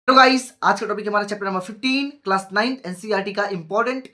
Hello guys, आज का topic हमारा चैप्टर नंबर 15 क्लास 9 एनसीईआरटी का इंपॉर्टेंट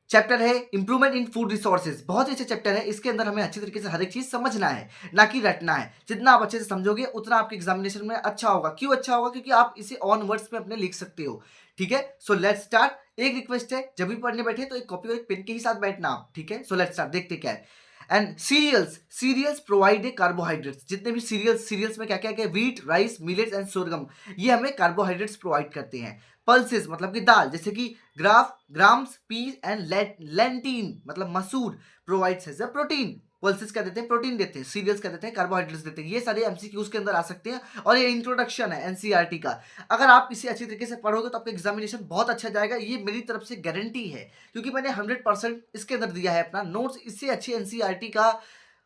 चैप्टर है इंप्रूवमेंट इन फूड रिसोर्सेज। बहुत ही अच्छा चैप्टर है। इसके अंदर हमें अच्छी तरीके से हर एक चीज समझना है, ना कि रटना है। जितना आप अच्छे से समझोगे उतना आपके एग्जामिनेशन में अच्छा होगा। क्यों अच्छा होगा? क्योंकि आप इसे ऑन वर्ड्स में अपने लिख सकते हो। ठीक है, सो लेट्स स्टार्ट। एक रिक्वेस्ट है, जब भी पढ़ने बैठे तो एक कॉपी और एक पेन के ही साथ बैठना आप। ठीक है, सो लेट्स स्टार्ट। देखते क्या है। And cereals provide a carbohydrates. जितने भी सीरियल्स में क्या क्या क्या, wheat, rice, millets and sorghum, ये हमें कार्बोहाइड्रेट्स प्रोवाइड करते हैं। पल्सेस मतलब कि दाल, जैसे कि ग्राम्स, पीस एंड लेंटीन मतलब मसूर, provides as a protein. Pulses क्या देते हैं? प्रोटीन देते हैं। सीरियल्स क्या देते हैं? कार्बोहाइड्रेट्स देते हैं। ये सारे एमसीक्यूज के अंदर आ सकते हैं और ये इंट्रोडक्शन है एनसीईआरटी का। अगर आप इसे अच्छी तरीके से पढ़ोगे तो आपका एग्जामिनेशन बहुत अच्छा जाएगा, ये मेरी तरफ से गारंटी है। क्योंकि मैंने 100% इसके अंदर दिया है अपना नोट्स। इससे अच्छी एनसीईआरटी का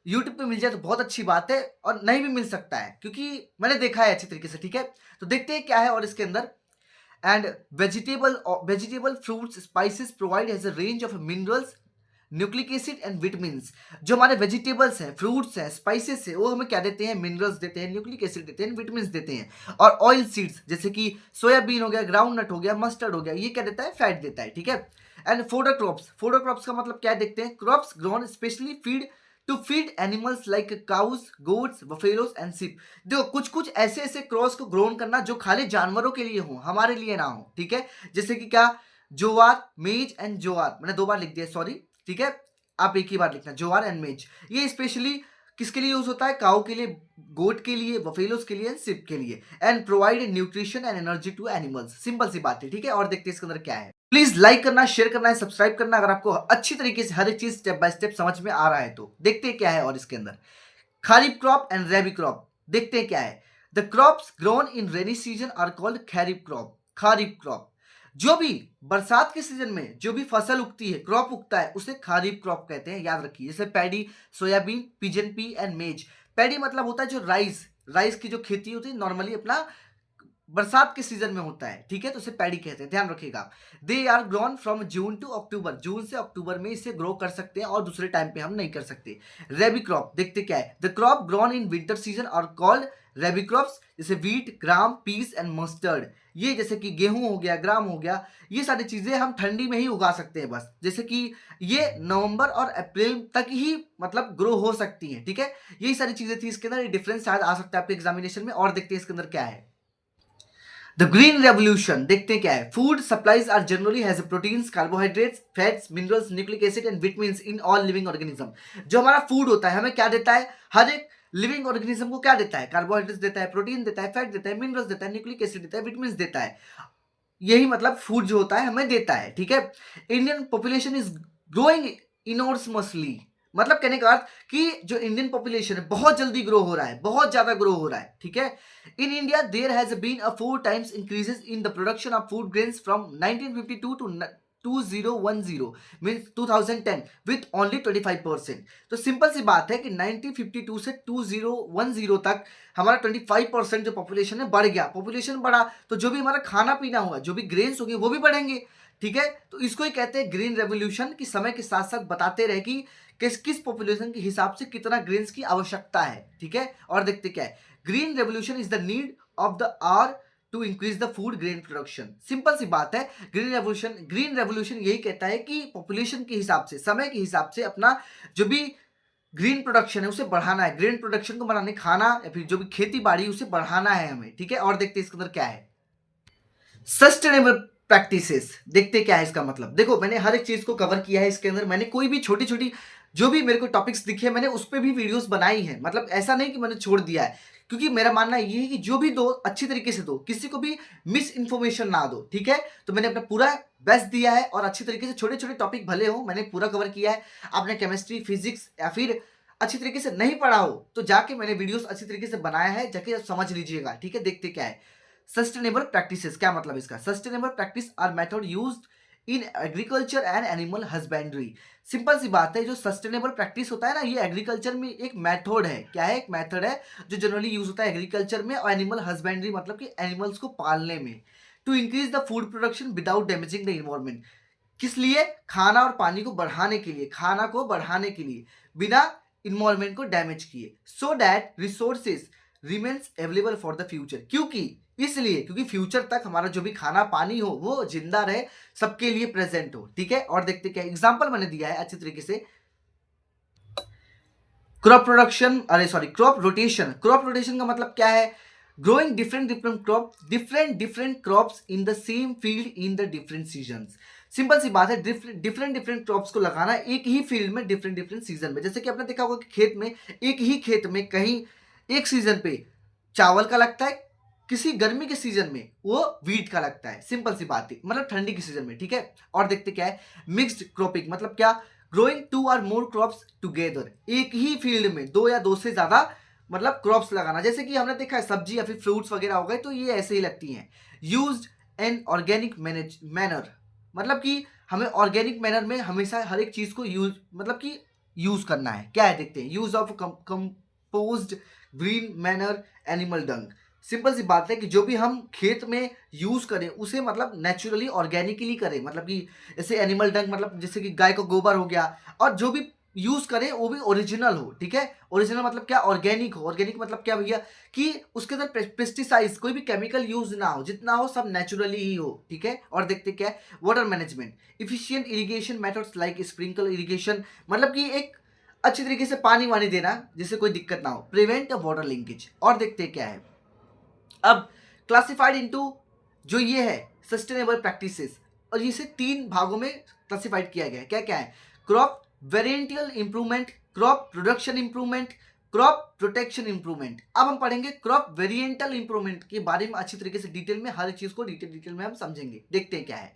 यूट्यूब पे मिल जाए तो बहुत अच्छी बात है, और नहीं भी मिल सकता है क्योंकि मैंने देखा है अच्छी तरीके से। ठीक है, तो देखते हैं क्या है और इसके अंदर। And vegetable fruits spices provide has a range of minerals, nucleic acid and vitamins. जो हमारे वेजिटेबल्स हैं, फ्रूट्स हैं, स्पाइसेस है, वो हमें क्या देते हैं? मिनरल्स देते हैं, न्यूक्लिक एसिड देते हैं, विटामिन्स देते हैं। और ऑयल सीड्स जैसे कि सोयाबीन हो गया, ग्राउंड नट हो गया, मस्टर्ड हो गया, ये क्या देता है? फैट देता है। ठीक है, एंड फोडर क्रॉप्स का मतलब क्या देखते हैं? Crops grown specially feed animals like cows, goats, buffaloes and ship. देखो, कुछ कुछ ऐसे ऐसे क्रॉस को ग्रोन करना जो खाली जानवरों के लिए हो, हमारे लिए ना हो। ठीक है, जैसे कि क्या? जोआर, मेज एंड जोआर। मैंने 2 बार लिख दिया, सॉरी। ठीक है, आप एक ही बार लिखना, जोआर एंड मेज। ये स्पेशली किसके लिए यूज होता है? काऊ के लिए, गोट के लिए, बफेलोस के लिए, सिप के लिए। And provide nutrition and energy to animals. Simple सी बात है। ठीक है, और देखते हैं इसके अंदर क्या है। प्लीज लाइक करना, शेयर करना है, सब्सक्राइब करना अगर आपको अच्छी तरीके से हर एक चीज स्टेप बाय स्टेप समझ में आ रहा है तो। देखते हैं क्या है और इसके अंदर। Kharif crop and rabi crop, देखते हैं क्या है। The crops grown in rainy season are called kharif crop. Kharif crop, जो भी बरसात के सीजन में जो भी फसल उगती है, क्रॉप उगता है, उसे खरीफ क्रॉप कहते हैं। याद रखिए, जैसे paddy, soybean, pigeon P and मेज। पैडी मतलब होता है जो राइस, राइस की जो खेती होती है नॉर्मली अपना बरसात के सीजन में होता है। ठीक है, तो उसे पैडी कहते हैं, ध्यान रखिएगा। They are grown from June to October. जून से अक्टूबर में इसे ग्रो कर सकते हैं और दूसरे टाइम पे हम नहीं कर सकते। रेबी क्रॉप, देखते क्या है। The crop grown in winter season और कॉल्ड रेबी क्रॉप्स, जैसे wheat, gram, peas and mustard. ये जैसे कि गेहूं हो गया, ग्राम हो गया, ये सारी चीजें हम ठंडी में ही उगा सकते हैं बस। जैसे कि ये नवंबर और अप्रैल तक ही मतलब ग्रो हो सकती हैं। ठीक है, यही सारी चीजें थी इसके अंदर। डिफरेंस शायद आ सकता है आपके एग्जामिनेशन में। और देखते हैं इसके अंदर क्या है। द ग्रीन रेवोल्यूशन, देखते हैं क्या है। Food supplies are generally has proteins, carbohydrates, fats, minerals, nucleic acid and vitamins in all living organism. जो हमारा फूड होता है हमें क्या देता है? हर एक लिविंग ऑर्गेनिज्म को क्या देता है? कार्बोहाइड्रेट्स देता है, प्रोटीन देता है, फैट देता है, मिनरल्स देता है, न्यूक्लिक एसिड देता है, विटामिन्स देता है। यही मतलब फूड जो होता है हमें देता है। ठीक है, Indian population is growing enormously. मतलब कहने का अर्थ कि जो इंडियन पॉपुलेशन है बहुत जल्दी ग्रो हो रहा है, बहुत ज्यादा ग्रो हो रहा है। ठीक है, in India there has been a 4 times increases in the production of food grains from 1952 to 2010 means 2010 with only 25%। तो सिंपल सी बात है कि 1952 से 2010 तक हमारा 25% जो पॉपुलेशन है बढ़ गया। पॉपुलेशन बढ़ा तो जो भी हमारा खाना पीना होगा, जो भी ग्रेन्स होंगे वो भी बढ़ेंगे। ठीक है, तो इसको ही कहते हैं ग्रीन रेवोल्यूशन, की समय के साथ साथ बताते रहे कि किस किस पॉपुलेशन के हिसाब से कितना ग्रेन्स की आवश्यकता है। ठीक है, और देखते क्या है। Green revolution is the need of the hour to increase the food grain production. Simple सी बात है, ग्रीन रेवोल्यूशन यही कहता है कि पॉपुलेशन के हिसाब से, समय के हिसाब से अपना जो भी ग्रीन प्रोडक्शन है उसे बढ़ाना है। ग्रीन प्रोडक्शन को बढ़ाने, खाना या फिर जो भी खेती बाड़ी उसे बढ़ाना है हमें। ठीक है, और देखते हैं इसके अंदर क्या है। सस्टेनेबल प्रैक्टिसेस, देखते क्या है इसका मतलब। देखो, मैंने हर एक चीज को कवर किया है इसके अंदर। मैंने कोई भी छोटी छोटी जो भी मेरे को टॉपिक्स दिखे मैंने उस पर भी वीडियोस बनाई है। मतलब ऐसा नहीं कि मैंने छोड़ दिया है, क्योंकि मेरा मानना ये है कि जो भी दो अच्छी तरीके से दो, किसी को भी मिस इन्फॉर्मेशन ना दो। ठीक है, तो मैंने अपना पूरा बेस्ट दिया है और अच्छी तरीके से छोटे छोटे टॉपिक भले हो मैंने पूरा कवर किया है। आपने केमिस्ट्री, फिजिक्स या फिर अच्छी तरीके से नहीं पढ़ा हो तो जाके मैंने वीडियोस अच्छी तरीके से बनाया है, जाके आप समझ लीजिएगा। ठीक है, देखते क्या है। सस्टेनेबल प्रैक्टिसेस, क्या मतलब इसका? Sustainable practice are method used in agriculture and animal husbandry. Simple सी बात है, जो सस्टेनेबल प्रैक्टिस होता है ना, ये एग्रीकल्चर में एक मेथड है। क्या है? एक मेथड है जो जनरली यूज होता है एग्रीकल्चर में और एनिमल हस्बेंड्री मतलब कि एनिमल्स को पालने में। To increase the food production without damaging the environment. किस लिए? खाना और पानी को बढ़ाने के लिए, खाना को बढ़ाने के लिए बिना इन्वायरमेंट को डैमेज किए। So that resources remains available for the future. क्योंकि इसलिए क्योंकि फ्यूचर तक हमारा जो भी खाना पानी हो वो जिंदा रहे, सबके लिए प्रेजेंट हो। ठीक है, और देखते क्या एग्जाम्पल मैंने दिया है अच्छी तरीके से। क्रॉप प्रोडक्शन, अरे sorry, crop rotation. Crop rotation का मतलब क्या है? Growing different different crops in the same field in the different seasons. Simple सी बात है, डिफरेंट क्रॉप्स को लगाना एक ही फील्ड में डिफरेंट सीजन में। जैसे कि आपने देखा होगा कि खेत में, एक ही खेत में कहीं एक सीजन पे चावल का लगता है, किसी गर्मी के सीजन में वो वीट का लगता है। सिंपल सी बात है, मतलब ठंडी के सीजन में। ठीक है, और देखते क्या है मिक्स्ड क्रॉपिंग, मतलब क्या? ग्रोइंग टू और मोर क्रॉप्स टुगेदर, एक ही फील्ड में दो या दो से ज्यादा मतलब क्रॉप्स लगाना। जैसे कि हमने देखा है सब्जी या फिर फ्रूट्स वगैरह हो गए तो ये ऐसे ही लगती हैं। यूज्ड एन ऑर्गेनिक मैनर, मतलब कि हमें ऑर्गेनिक मैनर में हमेशा हर एक चीज को यूज मतलब कि यूज करना है। क्या है देखते हैं, use of composed green manure animal dung. Simple सी बात है कि जो भी हम खेत में यूज करें उसे मतलब नेचुरली ऑर्गेनिकली करें, मतलब कि जैसे एनिमल डंग मतलब जैसे कि गाय का गोबर हो गया, और जो भी यूज करें वो भी ओरिजिनल हो। ठीक है, ओरिजिनल मतलब क्या? ऑर्गेनिक हो। ऑर्गेनिक मतलब क्या भैया? कि उसके अंदर पेस्टिसाइड्स कोई भी केमिकल यूज ना हो, जितना हो सब नेचुरली ही हो। ठीक है, और देखते क्या है water management, efficient irrigation methods like sprinkle irrigation, मतलब कि एक अच्छी तरीके से पानी वानी देना जिससे कोई दिक्कत ना हो। प्रिवेंट वाटर लिंकेज, और देखते क्या है अब क्लासिफाइड इनटू जो ये है सस्टेनेबल प्रैक्टिसेस, और इसे तीन भागों में क्लासिफाइड किया गया है। क्या क्या है? Crop varietal improvement, crop production improvement, crop protection improvement. अब हम पढ़ेंगे क्रॉप वेरिएंटल इंप्रूवमेंट के बारे में अच्छी तरीके से डिटेल में, हर चीज को डिटेल में हम समझेंगे। देखते हैं क्या है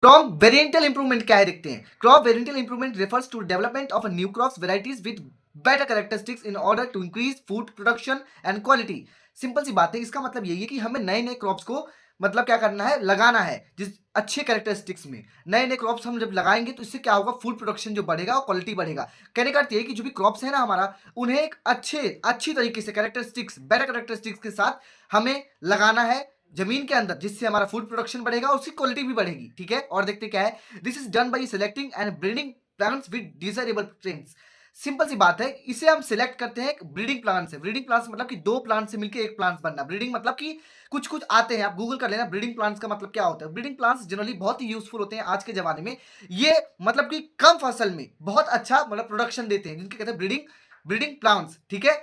क्रॉप वेरिएंटल इंप्रूवमेंट। क्या है देखते हैं। Crop varietal improvement refers to development of new crops varieties with better characteristics in order to increase food production and quality. Simple सी बात है, इसका मतलब यही है कि हमें नए नए क्रॉप्स को मतलब क्या करना है, लगाना है जिस अच्छे कैरेक्टरिस्टिक्स में। नए नए क्रॉप्स हम जब लगाएंगे तो इससे क्या होगा, फूड प्रोडक्शन जो बढ़ेगा और क्वालिटी बढ़ेगा। कहने का अर्थ ये है कि जो भी क्रॉप्स है ना हमारा, उन्हें एक अच्छी तरीके से कैरेक्टरिस्टिक्स, बेटर कैरेक्टरिस्टिक्स के साथ हमें लगाना है जमीन के अंदर, जिससे हमारा फूड प्रोडक्शन बढ़ेगा और उसकी क्वालिटी भी बढ़ेगी। ठीक है, और देखते क्या है this is done by selecting and breeding plants with desirable trends. Simple सी बात है, इसे हम सिलेक्ट करते हैं ब्रीडिंग प्लांट से। ब्रीडिंग प्लांट्स मतलब कि दो प्लांट से मिलकर एक प्लांट बनना। ब्रीडिंग मतलब कि कुछ कुछ आते हैं, आप गूगल कर लेना ब्रीडिंग प्लांट्स का मतलब क्या होता है। ब्रीडिंग प्लांट्स जनरली बहुत ही यूजफुल होते हैं आज के जमाने में। ये मतलब कि कम फसल में बहुत अच्छा मतलब प्रोडक्शन देते हैं, जिनके कहते हैं ब्रीडिंग प्लांट्स। ठीक है,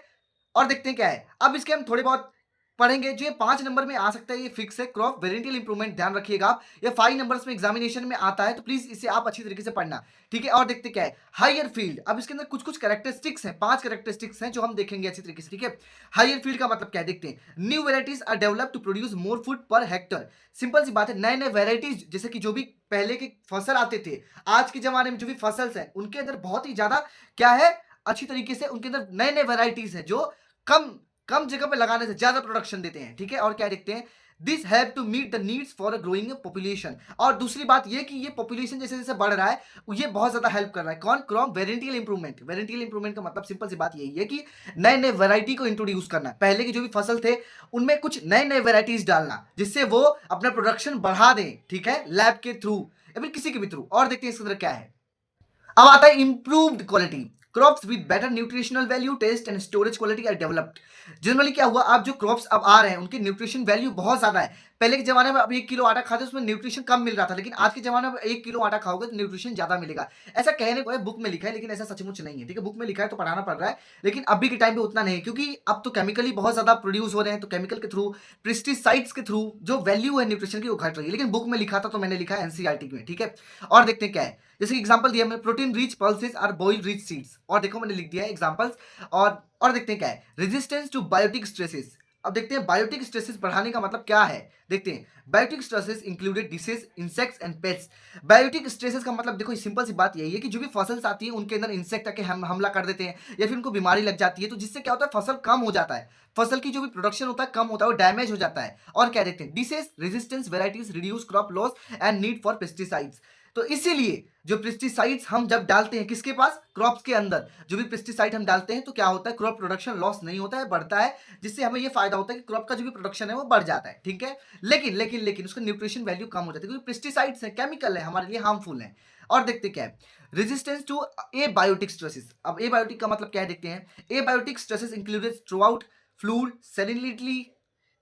और देखते हैं क्या है अब इसके हम थोड़े बहुत पढ़ेंगे। जो ये 5 नंबर में आ सकता है ये फिक्स है, क्रॉप वेरिएंटल इंप्रूवमेंट, ध्यान रखिएगा आप। ये 5 नंबर्स में एग्जामिनेशन में आता है, तो प्लीज इसे आप अच्छी तरीके से पढ़ना। ठीक है, और देखते क्या है हायर फील्ड। अब इसके अंदर कुछ कुछ कैरेक्टरिस्टिक्स हैं, 5 कैरेक्टरिस्टिक्स हैं जो हम देखेंगे अच्छी तरीके से। ठीक है, हायर फील्ड का मतलब क्या है देखते हैं। New varieties are develop to produce more food per hectare. Simple सी बात है, नए नए वेराइटीज, जैसे कि जो भी पहले के फसल आते थे, आज के जमाने में जो भी फसल्स हैं उनके अंदर बहुत ही ज्यादा क्या है, अच्छी तरीके से उनके अंदर नए नए वेराइटीज हैं जो कम कम जगह पे लगाने से ज्यादा प्रोडक्शन देते हैं। ठीक है, और क्या देखते हैं this have to meet the needs for a growing population. और दूसरी बात ये कि ये पॉपुलेशन जैसे जैसे बढ़ रहा है ये बहुत ज्यादा हेल्प कर रहा है। कौन? Crop varietal improvement. Varietal improvement का मतलब सिंपल सी बात यही है कि नए नए वैरायटी को इंट्रोड्यूस करना। पहले के जो भी फसल थे उनमें कुछ नए नए वैरायटीज डालना जिससे वो अपना प्रोडक्शन बढ़ा दें। ठीक है, लैब के थ्रू या फिर किसी के भी थ्रू। और देखते हैं इसके अंदर क्या है। अब आता है improved quality. Crops with better nutritional value, taste and storage quality are developed. Generally क्या हुआ, अब जो क्रॉप्स अब आ रहे हैं उनकी न्यूट्रिशन वैल्यू बहुत ज्यादा है। पहले के जमाने में अब 1 किलो आटा खाते उसमें न्यूट्रिशन कम मिल रहा था, लेकिन आज के जमाने में 1 किलो आटा खाओगे तो न्यूट्रिशन ज्यादा मिलेगा। ऐसा कहने को है, बुक में लिखा है, लेकिन ऐसा सचमुच नहीं है। ठीक है, बुक में लिखा है तो पढ़ाना पड़ रहा है, लेकिन अभी के टाइम पे उतना नहीं, क्योंकि अब तो केमिकली बहुत ज्यादा प्रोड्यूस हो रहे हैं, तो केमिकल के थ्रू, पेस्टिसाइड्स के थ्रू जो वैल्यू है न्यूट्रिशन की वो घट रही है। लेकिन बुक में लिखा था तो मैंने लिखा है एनसीईआरटी में। ठीक है, और देखते हैं क्या है। जैसे एग्जांपल दिया मैंने, protein rich pulses are boiled rich seeds. और देखो मैंने लिख दिया है एग्जांपल्स। और देखते हैं क्या है रेजिस्टेंस टू बायोटिक स्ट्रेसेस। अब देखते हैं बायोटिक स्ट्रेसेस बढ़ाने का मतलब क्या है। देखते हैं biotic stresses included disease, insects and pets. Biotic stresses का मतलब देखो सिंपल सी बात यही है कि जो भी फसल्स आती है उनके अंदर इंसेक्ट आके हमला कर देते हैं या फिर उनको बीमारी लग जाती है, तो जिससे क्या होता है फसल कम हो जाता है, फसल की जो भी प्रोडक्शन होता है कम होता है, वो डैमेज हो जाता है। और क्या देखते हैं disease resistance varieties reduce crop loss and need for pesticides. तो इसीलिए जो पेस्टिसाइड्स हम जब डालते हैं किसके पास, क्रॉप्स के अंदर, जो भी पेस्टिसाइड हम डालते हैं तो क्या होता है, क्रॉप प्रोडक्शन लॉस नहीं होता है, बढ़ता है, जिससे हमें ये फायदा होता है कि क्रॉप का जो भी प्रोडक्शन है वो बढ़ जाता है। ठीक है, लेकिन उसका न्यूट्रिशन वैल्यू कम हो जाती है क्योंकि पेस्टिसाइड्स है, केमिकल है, हमारे लिए हार्मफुल है। और देखते क्या है resistance to abiotic stresses. अब ए बायोटिक का मतलब क्या है देखते हैं। Abiotic stresses included throughout fluid,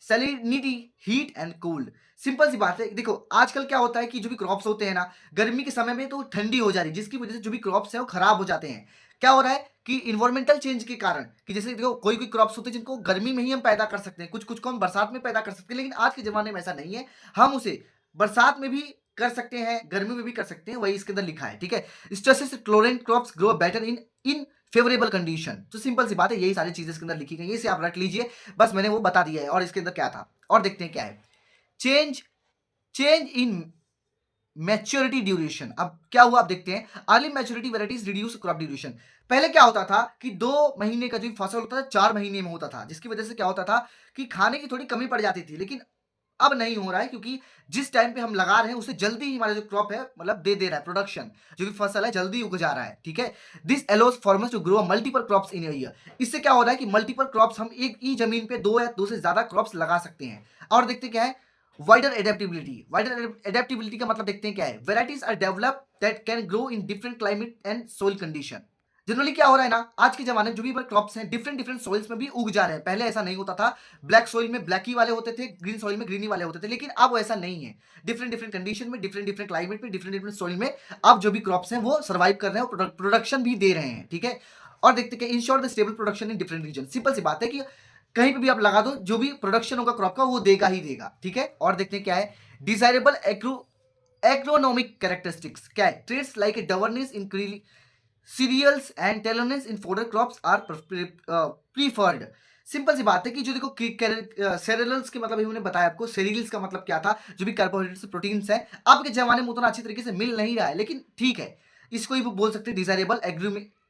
salinity, heat and cold. Simple सी बात है, देखो आजकल क्या होता है कि जो भी क्रॉप्स होते हैं ना, गर्मी के समय में तो ठंडी हो जा रही है, जिसकी वजह से जो भी क्रॉप्स हैं वो खराब हो जाते हैं। क्या हो रहा है कि इन्वायरमेंटल चेंज के कारण, कि जैसे देखो कोई कोई क्रॉप्स होते हैं जिनको गर्मी में ही हम पैदा कर सकते हैं, कुछ कुछ को हम बरसात में पैदा कर सकते हैं, लेकिन आज के ज़माने में ऐसा नहीं है। हम उसे बरसात में भी कर सकते हैं, गर्मी में भी कर सकते हैं, वही इसके अंदर लिखा है, ठीक है। Stresses tolerant crops grow better in in favourable condition. तो सिंपल सी बात है, यही सारी चीजें इसके अंदर लिखी गई है, इसे आप रट लीजिए, बस मैंने वो बता दिया है। और इसके अंदर क्या था और देखते हैं क्या है। Change change in maturity duration. अब क्या हुआ आप देखते हैं, early maturity varieties reduce crop duration. पहले क्या होता था कि 2 महीने का जो फसल होता था 4 महीने में होता था, जिसकी वजह से क्या होता था कि खाने की थोड़ी कमी पड़ जाती थी। लेकिन अब नहीं हो रहा है, क्योंकि जिस टाइम पे हम लगा रहे हैं उससे जल्दी ही हमारा जो क्रॉप है मतलब दे रहा है प्रोडक्शन, जो भी फसल है जल्दी उग जा रहा है, ठीक है। This allows farmers to grow multiple crops in year. इससे क्या हो रहा है कि मल्टीपल क्रॉप्स हम एक ही जमीन पे 2 या 2 से ज्यादा क्रॉप्स लगा सकते हैं। और देखते क्या है, वाइडर एडेप्टिबिलिटी। वाइडर एडेप्टिबिलिटी का मतलब देखते हैं क्या है, varieties are develop that can grow in different climate and soil condition. Generally क्या हो रहा है ना, आज के जमाने में जो भी क्रॉप्स हैं डिफरेंट डिफरेंट सॉइल्स में भी उग जा रहे हैं। पहले ऐसा नहीं होता था, ब्लैक सॉइल में ब्लैक ही वाले होते थे, ग्रीन सॉइल में ग्रीनी वाले होते थे, लेकिन अब ऐसा नहीं है। डिफरेंट डिफरेंट कंडीशन में, डिफरेंट डिफरेंट क्लाइमेट में, डिफरेंट डिफरेंट सॉइल में अब जो भी क्रॉप्स हैं वो सर्वाइव कर रहे हैं और प्रोडक्शन भी दे रहे हैं, ठीक है। और देखते हैं ensure the stable production in different region. Simple सी बात है कि कहीं पे भी आप लगा दो, जो भी प्रोडक्शन होगा क्रॉप का वो देगा ही देगा, ठीक है। और देखते हैं क्या है, डिजायरेबल एग्रोनॉमिक कैरेक्टरिस्टिक्स क्या है, traits like a dwarfness in cereals and tallness in fodder crops are preferred. Simple सी बात है कि जो देखो सेरेलल्स के मतलब मैंने बताया आपको, सेरियल्स का मतलब क्या था, जो भी कार्बोहाइड्रेट्स प्रोटीन्स हैं अब के जमाने में उतना अच्छी तरीके से मिल नहीं रहा है, लेकिन ठीक है, इसको ही बोल सकते हैं डिजायरेबल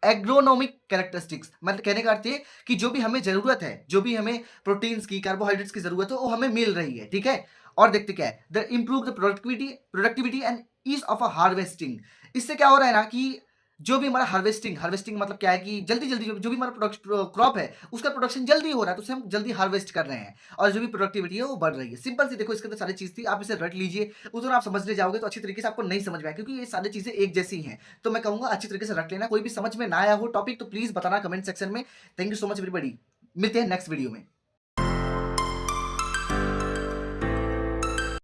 एग्रोनॉमिक कैरेक्टरिस्टिक्स। मतलब कहने का अर्थ है कि जो भी हमें जरूरत है, जो भी हमें प्रोटीन्स की, कार्बोहाइड्रेट्स की जरूरत है वो हमें मिल रही है, ठीक है। और देखते क्या है, the improve the productivity and ease of a harvesting. इससे क्या हो रहा है ना कि जो भी हमारा हार्वेस्टिंग मतलब क्या है कि जल्दी जल्दी जो भी हमारा क्रॉप है उसका प्रोडक्शन जल्दी हो रहा है, तो उसे हम जल्दी हार्वेस्ट कर रहे हैं और जो भी प्रोडक्टिविटी है वो बढ़ रही है। सिंपल सी देखो इसके अंदर सारी चीज थी, आप इसे रट लीजिए, उधर आप समझने जाओगे तो अच्छी तरीके से आपको नहीं समझ में आए, क्योंकि ये सारी चीजें एक जैसी हैं। तो मैं कहूंगा अच्छी तरीके से रट लेना, कोई भी समझ में ना आया हो टॉपिक तो प्लीज बताना कमेंट सेक्शन में। Thank you so much everybody, मिलते हैं नेक्स्ट वीडियो में।